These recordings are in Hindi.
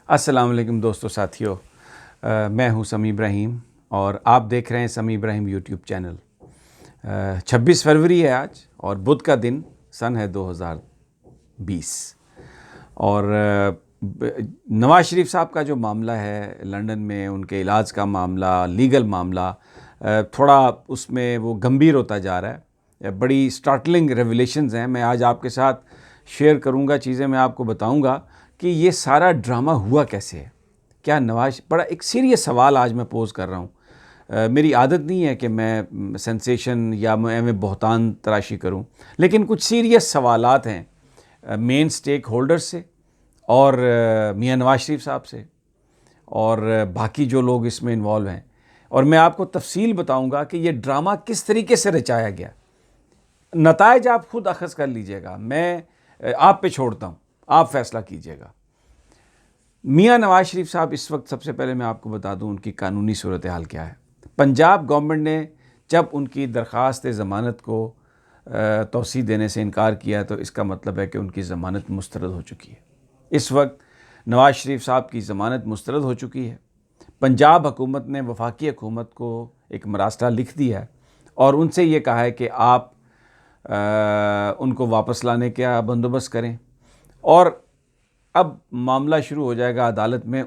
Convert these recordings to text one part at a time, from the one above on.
अस्सलाम वालेकुम दोस्तों साथियों। मैं हूं समी इब्राहिम और आप देख रहे हैं समी इब्राहिम यूट्यूब चैनल। 26 फरवरी है आज और बुध का दिन, सन है 2020। और नवाज शरीफ साहब का जो मामला है लंदन में, उनके इलाज का मामला, लीगल मामला, थोड़ा उसमें वो गंभीर होता जा रहा है। बड़ी स्टार्टलिंग रेवलेशंस हैं। मैं आज आपके साथ शेयर करूंगा चीज़ें, मैं आपको बताऊंगा कि ये सारा ड्रामा हुआ कैसे है। क्या नवाज, बड़ा एक सीरियस सवाल आज मैं पोज़ कर रहा हूँ। मेरी आदत नहीं है कि मैं सेंसेशन या मैं बहुतान तराशी करूँ, लेकिन कुछ सीरियस सवालात हैं मेन स्टेक होल्डर से और मियां नवाज शरीफ साहब से और बाकी जो लोग इसमें इन्वॉल्व हैं। और मैं आपको तफसील बताऊंगा कि ये ड्रामा किस तरीके से रचाया गया। नताइज आप खुद अखज़ कर लीजिएगा, मैं आप पे छोड़ता हूँ, आप फैसला कीजिएगा। मियां नवाज शरीफ साहब इस वक्त, सबसे पहले मैं आपको बता दूं उनकी कानूनी सूरत हाल क्या है। पंजाब गवर्नमेंट ने जब उनकी दरख्वास्त ज़मानत को तौसीह देने से इनकार किया तो इसका मतलब है कि उनकी ज़मानत मुस्तरद हो चुकी है। इस वक्त नवाज शरीफ साहब की ज़मानत मुस्तरद हो चुकी है। पंजाब हुकूमत ने वफाकी हुकूमत को एक मरासला लिख दिया है और उनसे ये कहा है कि आप उनको वापस लाने का बंदोबस्त करें और अब मामला शुरू हो जाएगा अदालत में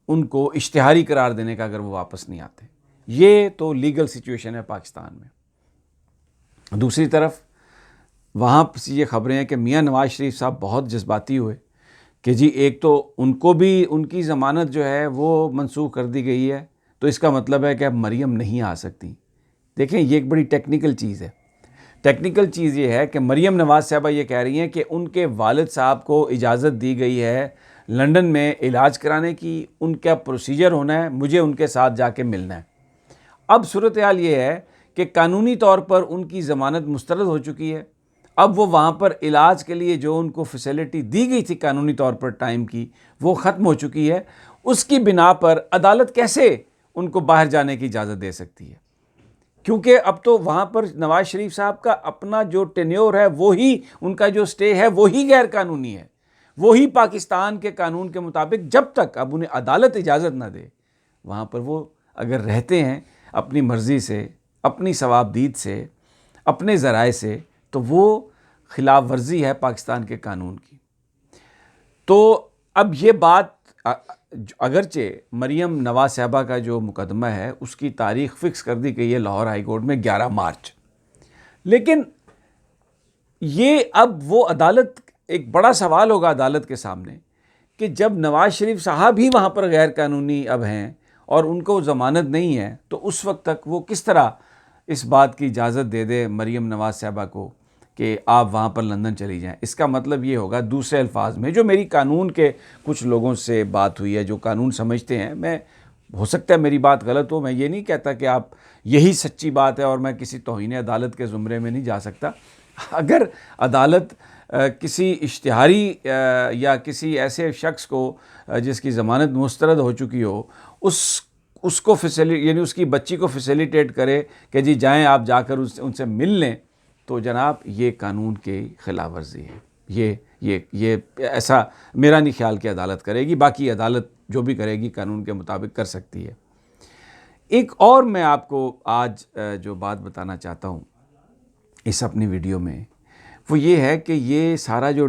उनको इश्तिहारी करार देने का, अगर वो वापस नहीं आते। ये तो लीगल सिचुएशन है पाकिस्तान में। दूसरी तरफ वहाँ से ये खबरें हैं कि मियां नवाज शरीफ साहब बहुत जज्बाती हुए कि जी एक तो उनको भी उनकी ज़मानत जो है वो मनसूख कर दी गई है, तो इसका मतलब है कि अब मरियम नहीं आ सकती। देखें, ये एक बड़ी टेक्निकल चीज़ है। टेक्निकल चीज़ ये है कि मरियम नवाज साहबा ये कह रही हैं कि उनके वालिद साहब को इजाज़त दी गई है लंदन में इलाज कराने की, उनका प्रोसीजर होना है, मुझे उनके साथ जाके मिलना है। अब सूरत हाल ये है कि कानूनी तौर पर उनकी ज़मानत मुस्तरद हो चुकी है। अब वो वहाँ पर इलाज के लिए जो उनको फैसिलिटी दी गई थी कानूनी तौर पर टाइम की, वो ख़त्म हो चुकी है। उसकी बिना पर अदालत कैसे उनको बाहर जाने की इजाज़त दे सकती है? क्योंकि अब तो वहाँ पर नवाज शरीफ साहब का अपना जो टेन्योर है, वो ही उनका जो स्टे है, वो ही गैर कानूनी है। वो ही पाकिस्तान के कानून के मुताबिक जब तक अब उन्हें अदालत इजाज़त ना दे, वहाँ पर वो अगर रहते हैं अपनी मर्ज़ी से, अपनी सवाबदीद से, अपने ज़राए से, तो वो खिलाफ वर्जी है पाकिस्तान के कानून की। तो अब ये बात, अगरचे मरियम नवाज साहबा का जो मुकदमा है उसकी तारीख फ़िक्स कर दी गई है लाहौर हाई कोर्ट में 11 मार्च, लेकिन ये अब वो अदालत, एक बड़ा सवाल होगा अदालत के सामने कि जब नवाज शरीफ साहब ही वहाँ पर गैर कानूनी अब हैं और उनको ज़मानत नहीं है, तो उस वक्त तक वो किस तरह इस बात की इजाज़त दे दे मरियम नवाज साहबा को कि आप वहाँ पर लंदन चली जाएं। इसका मतलब ये होगा, दूसरे अल्फाज में, जो मेरी कानून के कुछ लोगों से बात हुई है जो कानून समझते हैं, मैं, हो सकता है मेरी बात गलत हो, मैं ये नहीं कहता कि आप यही सच्ची बात है और मैं किसी तौहीन अदालत के ज़ुमरे में नहीं जा सकता। अगर अदालत किसी इश्तिहारी या किसी ऐसे शख्स को जिसकी ज़मानत मुस्तरद हो चुकी हो, उसको यानी उसकी बच्ची को फैसिलिटेट करे कि जी जाएं आप जाकर उनसे मिल लें, तो जनाब ये कानून के ख़िलाफ़ वर्जी है। ये ऐसा मेरा नहीं ख्याल कि अदालत करेगी। बाकी अदालत जो भी करेगी कानून के मुताबिक कर सकती है। एक और मैं आपको आज जो बात बताना चाहता हूँ इस अपनी वीडियो में, वो ये है कि ये सारा जो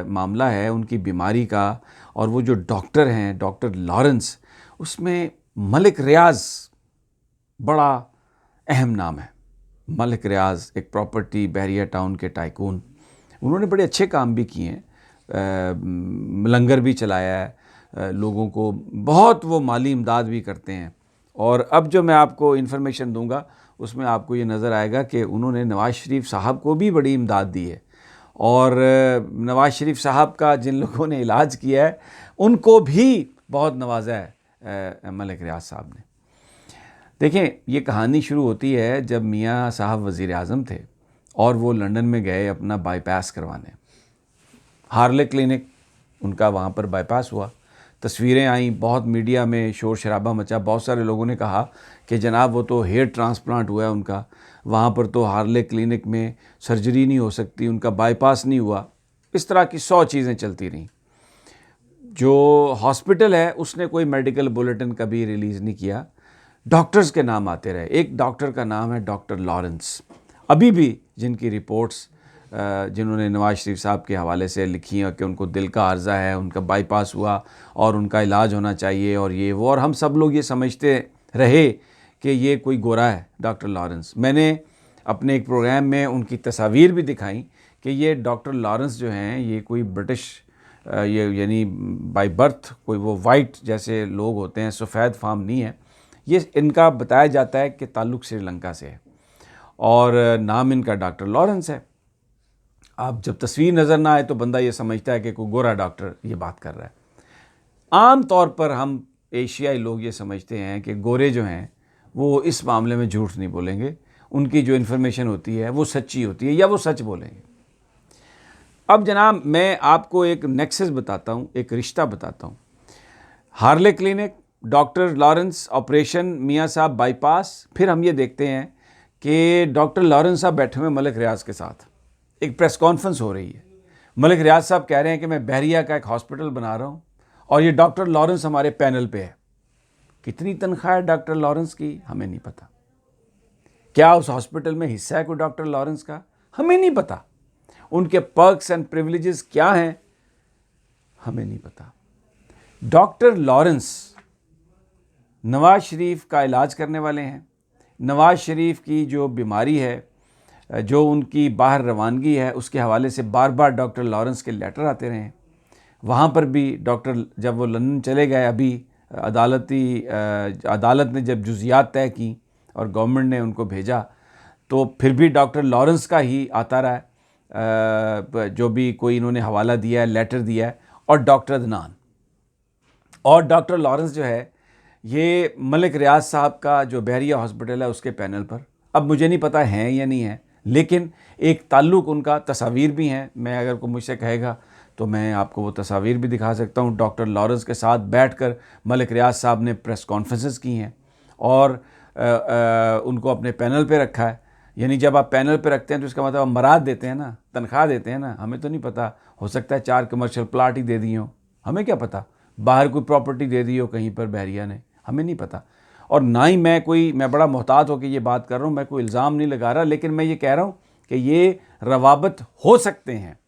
मामला है उनकी बीमारी का, और वो जो डॉक्टर हैं, डॉक्टर लॉरेंस, उसमें मलिक रियाज बड़ा अहम नाम है। मलिक रियाज एक प्रॉपर्टी बहरिया टाउन के टाइकून, उन्होंने बड़े अच्छे काम भी किए हैं, लंगर भी चलाया है, लोगों को बहुत वो माली इमदाद भी करते हैं। और अब जो मैं आपको इन्फॉर्मेशन दूंगा उसमें आपको ये नज़र आएगा कि उन्होंने नवाज शरीफ साहब को भी बड़ी इमदाद दी है, और नवाज शरीफ साहब का जिन लोगों ने इलाज किया है उनको भी बहुत नवाजा है मलिक रियाज साहब ने। देखें, ये कहानी शुरू होती है जब मियाँ साहब वज़ीर आज़म थे और वो लंदन में गए अपना बाईपास करवाने। हार्ले क्लिनिक उनका वहाँ पर बाईपास हुआ, तस्वीरें आईं, बहुत मीडिया में शोर शराबा मचा, बहुत सारे लोगों ने कहा कि जनाब वो तो हेयर ट्रांसप्लांट हुआ है उनका, वहाँ पर तो हार्ले क्लिनिक में सर्जरी नहीं हो सकती, उनका बाईपास नहीं हुआ। इस तरह की 100 चीज़ें चलती रहीं। जो हॉस्पिटल है उसने कोई मेडिकल बुलेटिन कभी रिलीज़ नहीं किया। डॉक्टर्स के नाम आते रहे। एक डॉक्टर का नाम है डॉक्टर लॉरेंस, अभी भी जिनकी रिपोर्ट्स जिन्होंने नवाज शरीफ साहब के हवाले से लिखी हैं कि उनको दिल का अर्जा है, उनका बाईपास हुआ और उनका इलाज होना चाहिए और ये वो, और हम सब लोग ये समझते रहे कि ये कोई गोरा है डॉक्टर लॉरेंस। मैंने अपने एक प्रोग्राम में उनकी तस्वीर भी दिखाई कि ये डॉक्टर लॉरेंस जो हैं ये कोई ब्रिटिश ये यानी बाय बर्थ कोई वो वाइट जैसे लोग होते हैं, सफ़ेद फार्म नहीं है। ये इनका बताया जाता है कि ताल्लुक़ श्रीलंका से है और नाम इनका डॉक्टर लॉरेंस है। आप जब तस्वीर नज़र ना आए तो बंदा ये समझता है कि कोई गोरा डॉक्टर ये बात कर रहा है। आम तौर पर हम एशियाई लोग ये समझते हैं कि गोरे जो हैं वो इस मामले में झूठ नहीं बोलेंगे, उनकी जो इन्फॉर्मेशन होती है वो सच्ची होती है या वो सच बोलेंगे। अब जनाब मैं आपको एक नेक्सस बताता हूँ, एक रिश्ता बताता हूँ। Harley clinic, doctor Lawrence, operation मियाँ साहब बाईपास। फिर हम ये देखते हैं कि डॉक्टर लॉरेंस साहब बैठे हुए मलिक रियाज के साथ, एक प्रेस कॉन्फ्रेंस हो रही है। मलिक रियाज साहब कह रहे हैं कि मैं बहरिया का एक हॉस्पिटल बना रहा हूँ और ये डॉक्टर लॉरेंस हमारे पैनल पे है। कितनी तनख्वाह है डॉक्टर लॉरेंस की हमें नहीं पता। क्या उस हॉस्पिटल में हिस्सा है कोई डॉक्टर लॉरेंस का, हमें नहीं पता। उनके पर्क्स एंड प्रिविलेजेस क्या हैं हमें नहीं पता। डॉक्टर लॉरेंस नवाज शरीफ का इलाज करने वाले हैं। नवाज शरीफ की जो बीमारी है, जो उनकी बाहर रवानगी है, उसके हवाले से बार बार डॉक्टर लॉरेंस के लेटर आते रहे। वहाँ पर भी डॉक्टर जब वो लंदन चले गए, अभी अदालत ने जब जुजियात तय की और गवर्नमेंट ने उनको भेजा, तो फिर भी डॉक्टर लॉरेंस का ही आता रहा है, जो भी कोई इन्होंने हवाला दिया है, लेटर दिया है। और डॉक्टर अदनान और डॉक्टर लॉरेंस जो है ये मलिक रियाज साहब का जो बहरिया हॉस्पिटल है उसके पैनल पर, अब मुझे नहीं पता हैं या नहीं है, लेकिन एक ताल्लुक़ उनका, तस्वीर भी हैं। मैं अगर कोई मुझसे कहेगा तो मैं आपको वो तस्वीर भी दिखा सकता हूँ। डॉक्टर लॉरेंस के साथ बैठकर मलिक रियाज साहब ने प्रेस कॉन्फ्रेंसेस की हैं और उनको अपने पैनल पे रखा है। यानी जब आप पैनल पे रखते हैं तो इसका मतलब आप मराद देते हैं ना, तनख्वाह देते हैं ना। हमें तो नहीं पता, हो सकता है 4 कमर्शियल प्लाट ही दे दिए हों, हमें क्या पता। बाहर कोई प्रॉपर्टी दे दी हो कहीं पर बहरिया ने, हमें नहीं पता। और ना ही मैं बड़ा मोहतात होकर ये बात कर रहा हूँ, मैं कोई इल्ज़ाम नहीं लगा रहा, लेकिन मैं ये कह रहा हूँ कि ये रवाबत हो सकते हैं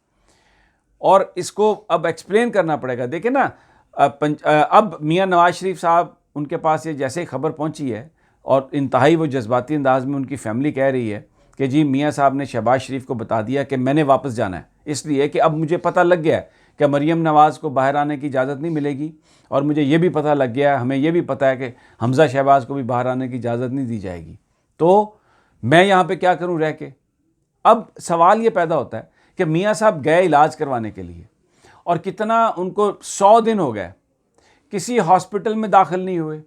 और इसको अब एक्सप्लेन करना पड़ेगा। देखिए ना, अब मियाँ नवाज शरीफ साहब, उनके पास ये जैसे ही खबर पहुंची है और इंतहाई वो जज्बाती अंदाज में उनकी फैमिली कह रही है कि जी मियाँ साहब ने शहबाज शरीफ को बता दिया कि मैंने वापस जाना है, इसलिए कि अब मुझे पता लग गया है कि मरीम नवाज़ को बाहर आने की इजाज़त नहीं मिलेगी, और मुझे ये भी पता लग गया है, हमें ये भी पता है कि हमज़ा शहबाज को भी बाहर आने की इजाज़त नहीं दी जाएगी, तो मैं यहाँ पे क्या करूँ रह के। अब सवाल ये पैदा होता है कि मियाँ साहब गए इलाज करवाने के लिए और कितना उनको 100 दिन हो गए, किसी हॉस्पिटल में दाखिल नहीं हुए,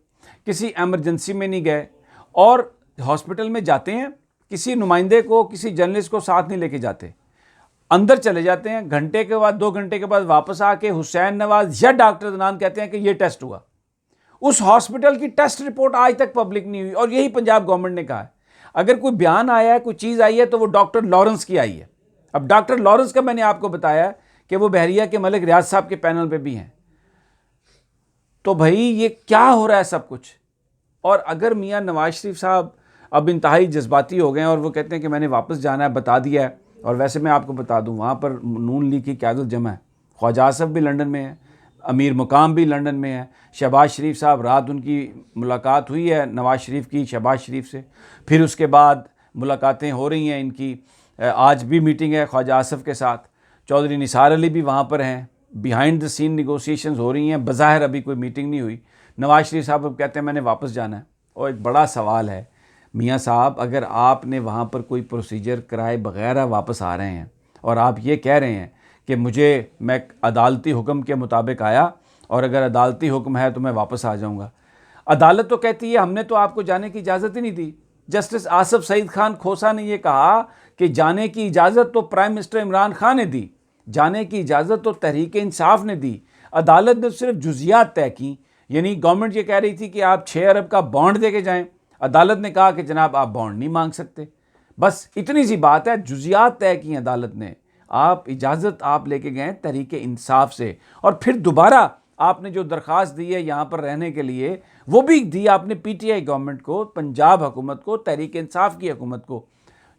किसी एमरजेंसी में नहीं गए, और हॉस्पिटल में जाते हैं किसी नुमाइंदे को, किसी जर्नलिस्ट को साथ नहीं लेके जाते, अंदर चले जाते हैं, घंटे के बाद 2 घंटे के बाद वापस आके हुसैन नवाज या डॉक्टर अदनान कहते हैं कि ये टेस्ट हुआ। उस हॉस्पिटल की टेस्ट रिपोर्ट आज तक पब्लिक नहीं हुई, और यही पंजाब गवर्नमेंट ने कहा है अगर कोई बयान आया है, कोई चीज़ आई है तो वो डॉक्टर लॉरेंस की आई है। अब डॉक्टर लॉरेंस का मैंने आपको बताया कि वो बहरिया के मलिक रियाज साहब के पैनल पे भी हैं। तो भाई ये क्या हो रहा है सब कुछ। और अगर मियाँ नवाज शरीफ साहब अब इंतहाई जज्बाती हो गए हैं और वो कहते हैं कि मैंने वापस जाना है, बता दिया है, और वैसे मैं आपको बता दूं वहाँ पर नून लीग की क़यादत जमा है, ख्वाजा आसफ भी लंदन में है, अमीर मुकाम भी लंदन में है, शहबाज शरीफ साहब, रात उनकी मुलाकात हुई है नवाज शरीफ की शहबाज शरीफ से, फिर उसके बाद मुलाकातें हो रही हैं इनकी, आज भी मीटिंग है ख्वाजा आसफ के साथ, चौधरी निसार अली भी वहाँ पर हैं, बिहाइंड द सीन निगोशिएशंस हो रही हैं, बज़ाहिर अभी कोई मीटिंग नहीं हुई। नवाज शरीफ साहब अब कहते हैं मैंने वापस जाना है। और एक बड़ा सवाल है मियाँ साहब, अगर आपने वहाँ पर कोई प्रोसीजर कराए बगैर वापस आ रहे हैं और आप ये कह रहे हैं कि मैं अदालती हुक्म के मुताबिक आया और अगर अदालती हुक्म है तो मैं वापस आ जाऊँगा, अदालत तो कहती है हमने तो आपको जाने की इजाज़त ही नहीं दी। जस्टिस आसफ सईद खान खोसा ने यह कहा कि जाने की इजाज़त तो प्राइम मिनिस्टर इमरान खान ने दी, जाने की इजाज़त तो तहरीक इंसाफ ने दी, अदालत ने सिर्फ जुजियात तय की। यानी गवर्नमेंट ये कह रही थी कि आप 6 अरब का बॉन्ड दे के जाएँ, अदालत ने कहा कि जनाब आप बॉन्ड नहीं मांग सकते। बस इतनी सी बात है, जुजियात तय की अदालत ने, आप इजाज़त आप लेके गए तहरीक इंसाफ से, और फिर दोबारा आपने जो दरख्वास्त दी है यहाँ पर रहने के लिए, वो भी दी आपने पीटीआई गवर्नमेंट को, पंजाब हुकूमत को, तहरीक इंसाफ की हुकूमत को,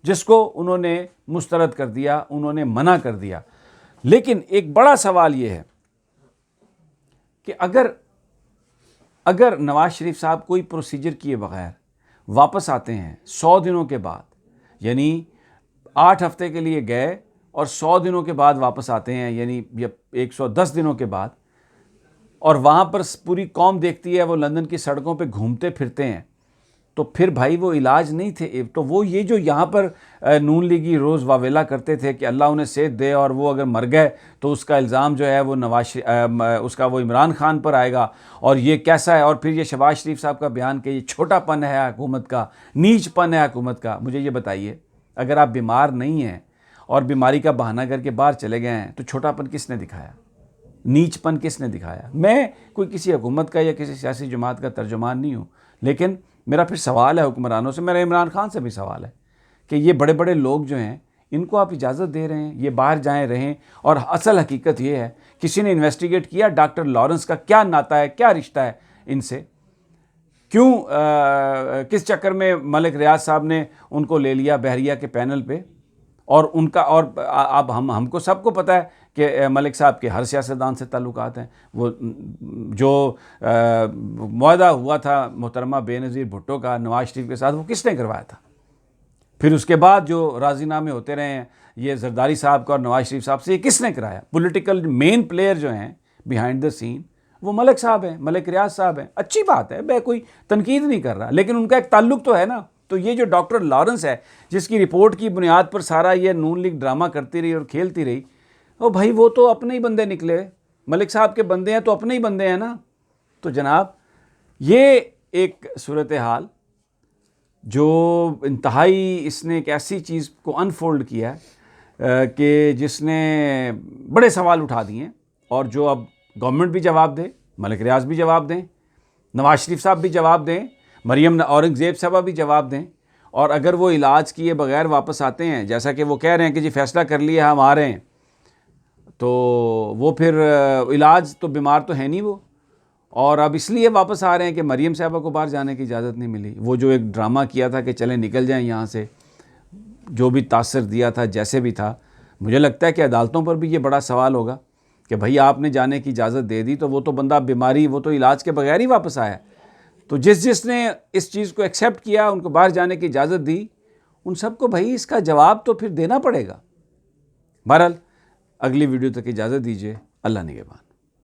जिसको उन्होंने मुस्तरद कर दिया, उन्होंने मना कर दिया। लेकिन एक बड़ा सवाल ये है कि अगर नवाज शरीफ साहब कोई प्रोसीजर किए बगैर वापस आते हैं 100 दिनों के बाद, यानी 8 हफ्ते के लिए गए और 100 दिनों के बाद वापस आते हैं, यानी 110 दिनों के बाद, और वहाँ पर पूरी कौम देखती है वो लंदन की सड़कों पे घूमते फिरते हैं, तो फिर भाई वो इलाज नहीं थे। तो वो ये जो यहाँ पर नून लीगी रोज़ वावेला करते थे कि अल्लाह उन्हें सेहत दे, और वो अगर मर गए तो उसका इल्ज़ाम जो है वो उसका वो इमरान खान पर आएगा, और ये कैसा है। और फिर ये शहबाज शरीफ साहब का बयान कि ये छोटापन है हुकूमत का, नीचपन है हुकूमत का। मुझे ये बताइए, अगर आप बीमार नहीं हैं और बीमारी का बहाना करके बाहर चले गए हैं, तो छोटापन किसने दिखाया, नीचपन किसने दिखाया? मैं कोई किसी हुकूमत का या किसी सियासी जमात का तर्जुमान नहीं हूँ, लेकिन मेरा फिर सवाल है हुक्मरानों से, मेरा इमरान खान से भी सवाल है कि ये बड़े बड़े लोग जो हैं, इनको आप इजाज़त दे रहे हैं ये बाहर जाएं रहें। और असल हकीकत ये है, किसी ने इन्वेस्टिगेट किया डॉक्टर लॉरेंस का क्या नाता है, क्या रिश्ता है इनसे? क्यों किस चक्कर में मलिक रियाज साहब ने उनको ले लिया बहरिया के पैनल पे? और उनका, और अब हमको सबको पता है कि मलिक साहब के हर सियासतदान से ताल्लुकात हैं। वो जो मुआहदा हुआ था मोहतरमा बेनज़ीर भुट्टो का नवाज शरीफ के साथ, वो किसने करवाया था? फिर उसके बाद जो राजीनामे होते रहे हैं ये जरदारी साहब का और नवाज शरीफ साहब से, ये किसने कराया? पॉलिटिकल मेन प्लेयर जो हैं बिहाइंड द सीन वो मलिक साहब हैं, मलिक रियाज साहब हैं। अच्छी बात है, मैं कोई तनकीद नहीं कर रहा, लेकिन उनका एक ताल्लुक तो है ना। तो ये जो डॉक्टर लॉरेंस है, जिसकी रिपोर्ट की बुनियाद पर सारा ये नून लीग ड्रामा करती रही और खेलती रही, ओ भाई वो तो अपने ही बंदे निकले, मलिक साहब के बंदे हैं तो अपने ही बंदे हैं ना। तो जनाब ये एक सूरत हाल जो इंतहाई, इसने एक ऐसी चीज़ को अनफोल्ड किया है कि जिसने बड़े सवाल उठा दिए, और जो अब गवर्नमेंट भी जवाब दे, मलिक रियाज भी जवाब दें, नवाज शरीफ साहब भी जवाब दें, मरियम औरंगज़ेब साहब भी जवाब दें। और अगर वो इलाज किए बगैर वापस आते हैं, जैसा कि वो कह रहे हैं कि जी फैसला कर लिया हम आ रहे हैं, तो वो फिर इलाज तो बीमार तो है नहीं वो, और अब इसलिए वापस आ रहे हैं कि मरियम साहबा को बाहर जाने की इजाज़त नहीं मिली। वो जो एक ड्रामा किया था कि चलें निकल जाएं यहाँ से, जो भी तासर दिया था जैसे भी था, मुझे लगता है कि अदालतों पर भी ये बड़ा सवाल होगा कि भाई आपने जाने की इजाज़त दे दी, तो वो तो बंदा बीमारी, वो तो इलाज के बगैर ही वापस आया। तो जिसने इस चीज़ को एक्सेप्ट किया, उनको बाहर जाने की इजाज़त दी, उन सबको भाई इसका जवाब तो फिर देना पड़ेगा। बहरहाल अगली वीडियो तक इजाज़त दीजिए। अल्लाह निगहबान।